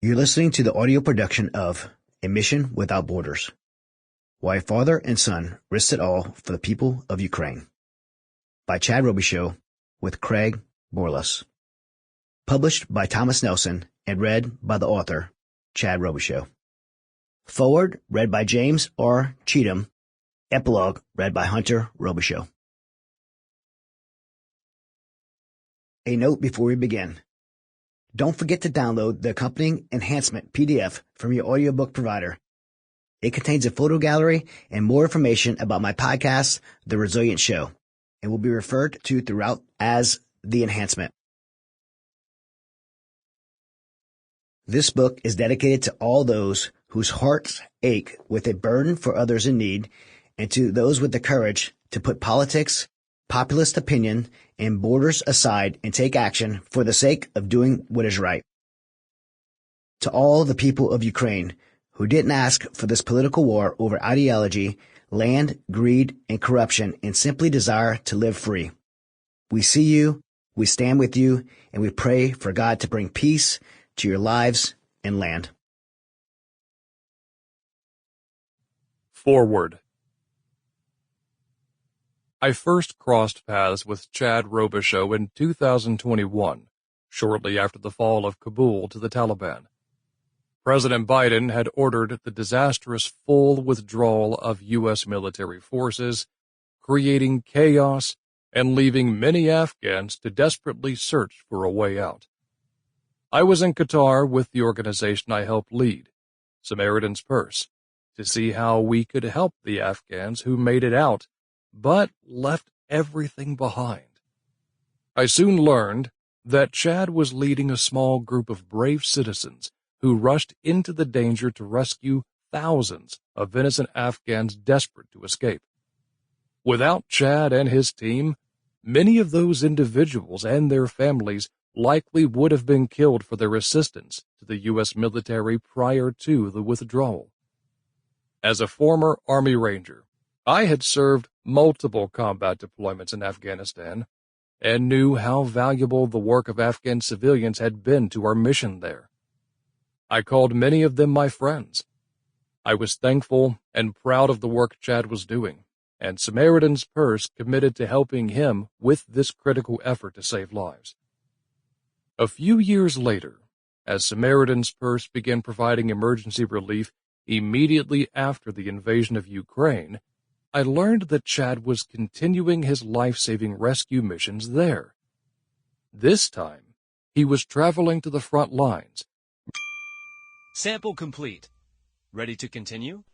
You're listening to the audio production of A Mission Without Borders: Why a Father and Son Risked It All for the People of Ukraine, by Chad Robichaux with Craig Borlas. Published by Thomas Nelson and read by the author, Chad Robichaux. Foreword read by James R. Cheatham. Epilogue read by Hunter Robichaux. A note before we begin. Don't forget to download the accompanying enhancement PDF from your audiobook provider. It contains a photo gallery and more information about my podcast, The Resilient Show, and will be referred to throughout as the enhancement. This book is dedicated to all those whose hearts ache with a burden for others in need, and to those with the courage to put politics, populist opinion, and borders aside and take action for the sake of doing what is right. To all the people of Ukraine who didn't ask for this political war over ideology, land, greed, and corruption, and simply desire to live free, we see you, we stand with you, and we pray for God to bring peace to your lives and land. Forward. I first crossed paths with Chad Robichaux in 2021, shortly after the fall of Kabul to the Taliban. President Biden had ordered the disastrous full withdrawal of U.S. military forces, creating chaos and leaving many Afghans to desperately search for a way out. I was in Qatar with the organization I helped lead, Samaritan's Purse, to see how we could help the Afghans who made it out but left everything behind. I soon learned that Chad was leading a small group of brave citizens who rushed into the danger to rescue thousands of innocent Afghans desperate to escape. Without Chad and his team, many of those individuals and their families likely would have been killed for their assistance to the U.S. military prior to the withdrawal. As a former Army Ranger, I had served multiple combat deployments in Afghanistan and knew how valuable the work of Afghan civilians had been to our mission there. I called many of them my friends. I was thankful and proud of the work Chad was doing, and Samaritan's Purse committed to helping him with this critical effort to save lives. A few years later, as Samaritan's Purse began providing emergency relief immediately after the invasion of Ukraine, I learned that Chad was continuing his life-saving rescue missions there. This time, he was traveling to the front lines. Sample complete. Ready to continue?